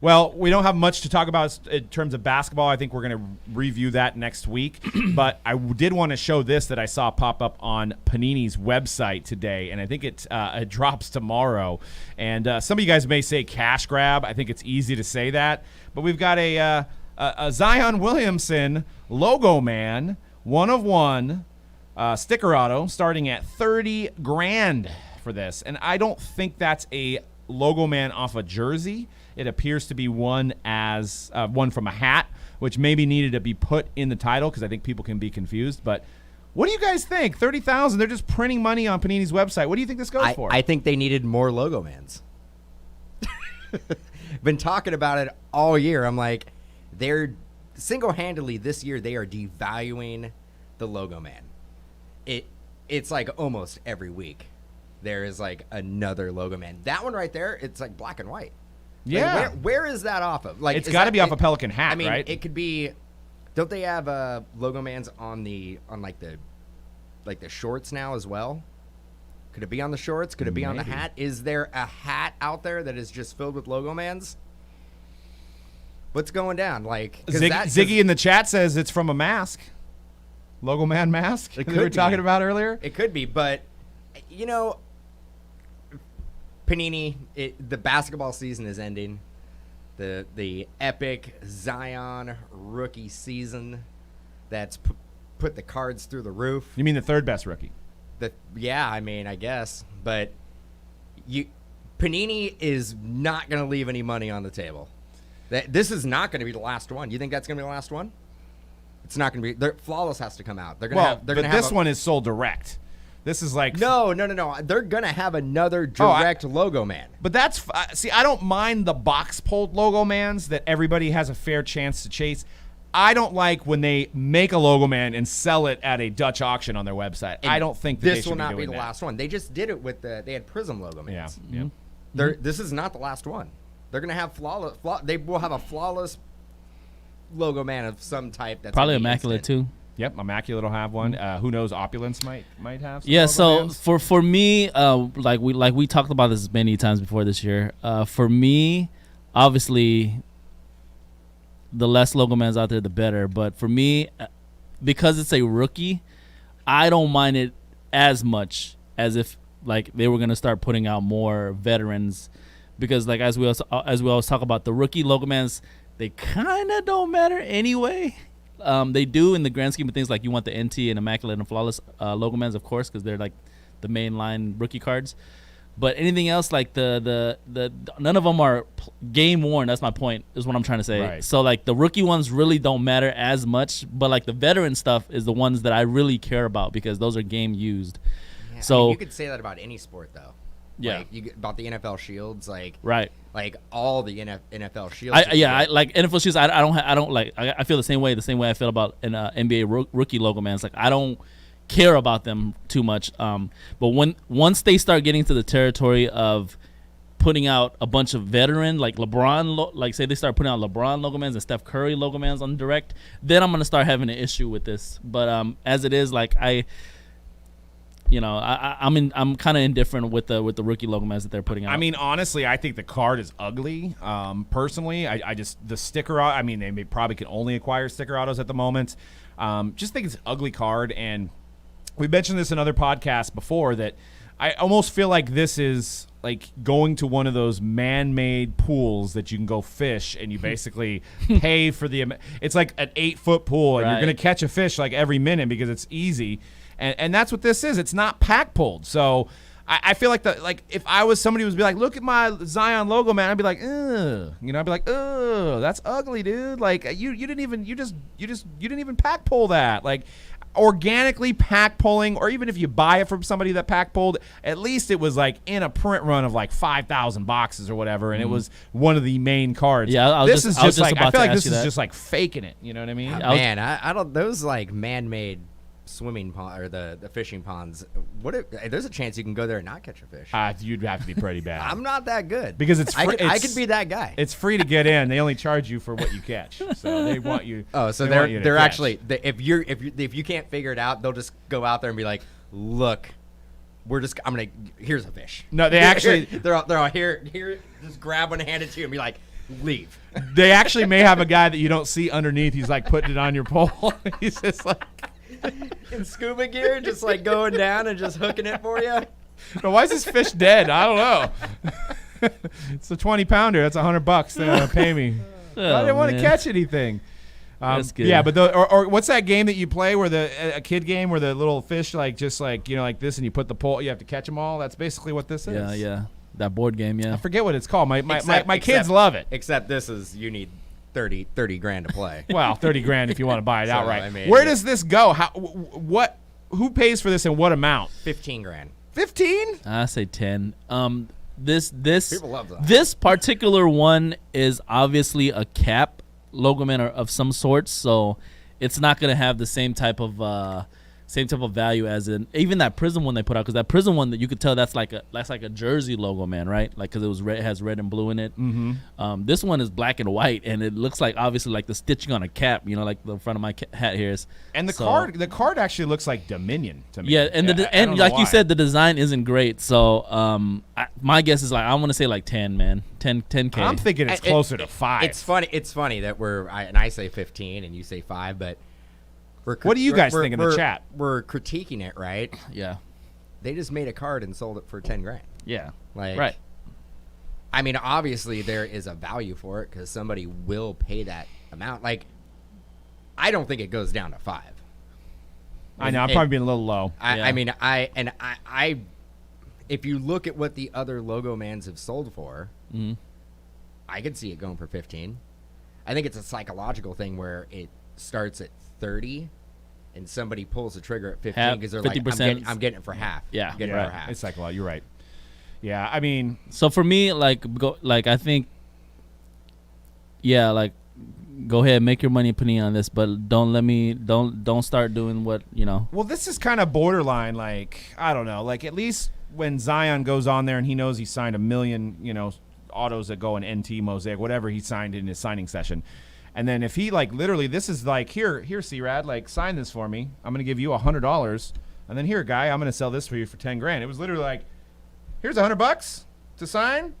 Well, we don't have much to talk about in terms of basketball. I think we're going to review that next week. But I did want to show this that I saw pop up on Panini's website today, and I think it drops tomorrow. And some of you guys may say cash grab. I think it's easy to say that. But we've got a Zion Williamson logo man, 1/1 sticker auto, starting at $30,000 for this. And I don't think that's a logo man off a jersey. It appears to be one from a hat, which maybe needed to be put in the title because I think people can be confused. But what do you guys think? $30,000. They're just printing money on Panini's website. What do you think this goes for? I think they needed more logo mans. Been talking about it all year. I'm like, they're single-handedly this year they are devaluing the logo man. It's like almost every week there is like another logo man. That one right there, it's like black and white. Yeah. Like where is that off of? Like, it's got to be off a Pelican hat, I mean, right? it could be. Don't they have logo mans on the shorts now as well? Could it be on the shorts? Could it be on the hat? Is there a hat out there that is just filled with logo mans? What's going down? Like Ziggy in the chat says it's from a mask. Logo man mask that we were talking about earlier. It could be, but you know, Panini, the basketball season is ending. The epic Zion rookie season that's put the cards through the roof. You mean the third best rookie? Yeah, I mean, I guess. But Panini is not going to leave any money on the table. This is not going to be the last one. You think that's going to be the last one? It's not going to be. Flawless has to come out. They're going to have this one is sold direct. This is like no. They're gonna have another direct logo man. But that's see, I don't mind the box pulled logo mans that everybody has a fair chance to chase. I don't like when they make a logo man and sell it at a Dutch auction on their website. And I don't think this will not be the last one. They just did it with they had Prism logo mans. Yeah. This is not the last one. They're gonna have they will have a flawless logo man of some type. That's probably immaculate too. Yep, Immaculate will have one. Who knows? Opulence might have. Some yeah. So bands. for me, like we talked about this many times before this year. For me, obviously, the less logo mans out there, the better. But for me, because it's a rookie, I don't mind it as much as if like they were gonna start putting out more veterans. Because like as we always talk about, the rookie logo mans, they kind of don't matter anyway. They do in the grand scheme of things. Like you want the NT and Immaculate and Flawless logo mans, of course, because they're like the mainline rookie cards. But anything else, like the none of them are game worn. That's my point. Is what I'm trying to say. Right. So like the rookie ones really don't matter as much, but like the veteran stuff is the ones that I really care about because those are game used. Yeah, so I mean, you could say that about any sport though. Yeah. Like about the NFL shields, like right. Like all the NFL shields. I like NFL shields. I don't like. I feel the same way I feel about an NBA rookie logo man. It's like I don't care about them too much. But once they start getting to the territory of putting out a bunch of veteran like LeBron, like say they start putting out LeBron logo mans and Steph Curry logo mans on direct, then I'm gonna start having an issue with this. But as it is, like I'm kind of indifferent with the rookie logo mans that they're putting out. I mean, honestly, I think the card is ugly. Personally, I just the sticker. I mean, they probably can only acquire sticker autos at the moment. Just think it's an ugly card, and we mentioned this in other podcasts before that I almost feel like this is like going to one of those man-made pools that you can go fish, and you basically pay for the. It's like an 8-foot pool, and right. You're going to catch a fish like every minute because it's easy. And that's what this is. It's not pack pulled. So I feel like if I was somebody who would be like, look at my Zion logo, man, I'd be like, ugh. I'd be like, ugh, that's ugly, dude. Like you didn't even pack pull that. Like organically pack pulling, or even if you buy it from somebody that pack pulled, at least it was like in a print run of like 5,000 boxes or whatever, and it was one of the main cards. Yeah, I feel like this is just like faking it. You know what I mean? Man, I don't. Those like man-made swimming pond or the fishing ponds. What if there's a chance you can go there and not catch a fish? You'd have to be pretty bad. I'm not that good because it's free. I could be that guy. It's free to get in. They only charge you for what you catch, so they want you. Oh, so they're actually if you can't figure it out, they'll just go out there and be like, look, here's a fish. No, they actually they're all here. Just grab one and hand it to you and be like, leave. They actually may have a guy that you don't see underneath. He's like putting it on your pole. He's just like In scuba gear, just like going down and just hooking it for you. no, why is this fish dead? I don't know. It's a 20-pounder. That's $100. Pay me. I didn't want to catch anything. That's good. Yeah, but or what's that game that you play where a kid game where the little fish like this and you put the pole, you have to catch them all. That's basically what this is. Yeah. That board game, yeah. I forget what it's called. My Except- kids love it. Except this is, you need 30 grand to play. Well, $30,000 if you want to buy it So, outright. I mean, where does this go? Who pays for this and what amount? 15 grand. 15? I say 10. This People love that. This particular one is obviously a cap logo man of some sort, so it's not gonna have the same type of value as even that Prism one they put out, because that Prism one that you could tell that's like a jersey logo man, right? Like because it was red, has red and blue in it. Mm-hmm. This one is black and white, and it looks like obviously like the stitching on a cap, like the front of my hat here is. And the card actually looks like Dominion to me. Yeah, and I don't know like why. you said, the design isn't great. So my guess is like I want to say like 10, man, 10K. I'm thinking it's closer to 5. It's funny that I say 15 and you say 5, but What do you guys think in the chat? We're critiquing it, right? Yeah. They just made a card and sold it for 10 grand. Yeah. Like, right. I mean, obviously there is a value for it because somebody will pay that amount. Like, I don't think it goes down to 5. I know I'm probably being a little low. I mean, if you look at what the other logo mans have sold for, I could see it going for 15. I think it's a psychological thing where it starts at 30 and somebody pulls the trigger at 15 because they're like, 50%. I'm getting it for half. Yeah. I'm getting it for half. It's like a lot. You're right. Yeah, I mean, So for me, I think, yeah, like go ahead, make your money, Panini, on this, but don't start doing what well, this is kind of borderline. Like, I don't know. Like, at least when Zion goes on there and he knows he signed 1 million, autos that go in NT Mosaic, whatever he signed in his signing session. And then if he like literally, this is like here, C-Rad, like sign this for me. I'm gonna give you $100, and then here, guy, I'm gonna sell this for you for 10 grand. It was literally like, here's $100 to sign.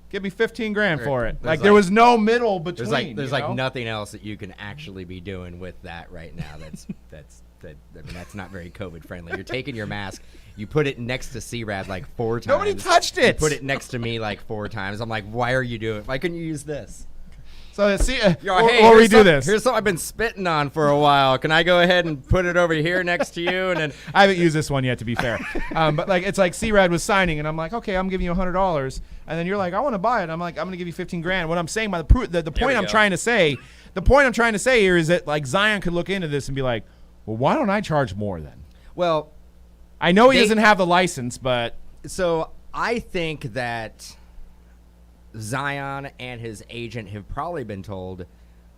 Give me 15 grand for it. Like there was no middle between. There's like nothing else that you can actually be doing with that right now. That's not very COVID friendly. You're taking your mask, you put it next to C-Rad like 4 times. Nobody touched it. You put it next to me like 4 times. I'm like, why are you doing it? Why couldn't you use this? So see, Hey, or here's redo this. Here's something I've been spitting on for a while. Can I go ahead and put it over here next to you? And then I haven't used this one yet, to be fair. But like it's like C-Rad was signing, and I'm like, okay, I'm giving you $100, and then you're like, I want to buy it. I'm like, I'm gonna give you 15 grand. What I'm saying by the point I'm trying to say, here is that like Zion could look into this and be like, well, why don't I charge more then? well, I know he doesn't have the license, but so I think that Zion and his agent have probably been told,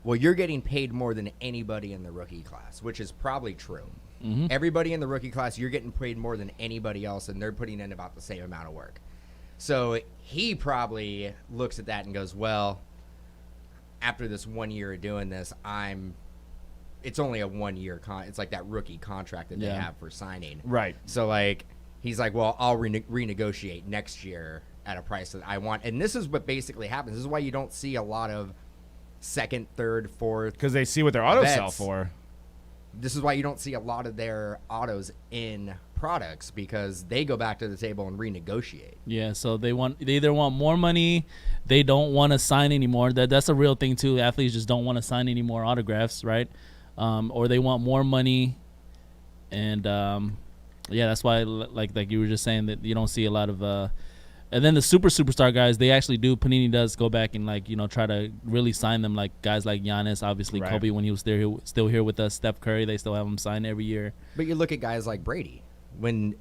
well, you're getting paid more than anybody in the rookie class, which is probably true. Mm-hmm. Everybody in the rookie class, you're getting paid more than anybody else, and they're putting in about the same amount of work. So he probably looks at that and goes, well, after this 1 year of doing this, it's only a 1 year it's like that rookie contract that they have for signing. right. So like he's like, well, I'll renegotiate next year at a price that I want. And this is what basically happens. This is why you don't see a lot of second, third, fourth. Because they see what their autos sell Vets. for. This is why you don't see a lot of their autos in products, because they go back to the table and renegotiate. Yeah, so they either want more money, they don't want to sign anymore. That's a real thing too. Athletes just don't want to sign any more autographs, right? Or they want more money, and that's why like you were just saying that you don't see a lot of. And then the superstar guys, they actually do. Panini does go back and try to really sign them, like guys like Giannis, obviously Right. Kobe when he was still here with us. Steph Curry, they still have him signed every year. But you look at guys like Brady. When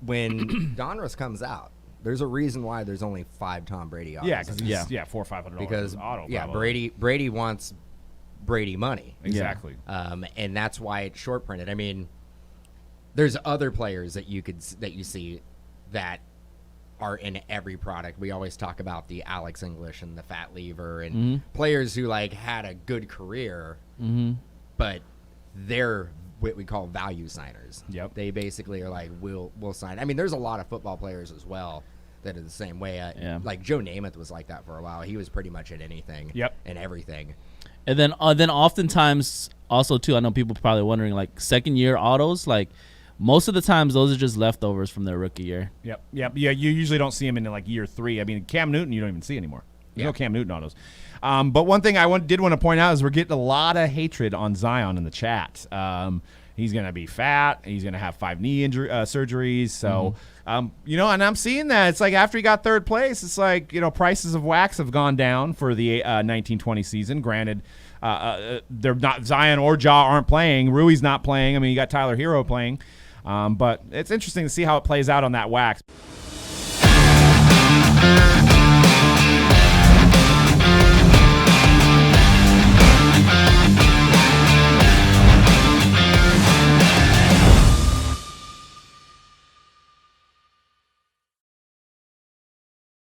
Donruss comes out, there's a reason why there's only 5 Tom Brady autos. Yeah, because $400 or $500 because auto. yeah, probably. Brady wants Brady money. Exactly. And that's why it's short printed. I mean, there's other players that you see that are in every product. We always talk about the Alex English and the Fat Lever and players who like had a good career, but they're what we call value signers. Yep. They basically are like, we'll sign. I mean, there's a lot of football players as well that are the same way. Yeah. Like Joe Namath was like that for a while. He was pretty much at anything. Yep. And everything. And then oftentimes also too, I know people probably wondering, like, second year autos, like most of the times those are just leftovers from their rookie year. Yep. Yeah, you usually don't see him in like year 3. I mean, Cam Newton you don't even see anymore. There's no Cam Newton autos. But one thing I did want to point out is we're getting a lot of hatred on Zion in the chat. He's going to be fat. He's going to have 5 knee surgeries. So, you know, and I'm seeing that. It's like after he got third place, it's like, you know, prices of wax have gone down for the 1920 season. Granted, they're not, Zion or Ja aren't playing. Rui's not playing. I mean, you got Tyler Hero playing. But it's interesting to see how it plays out on that wax.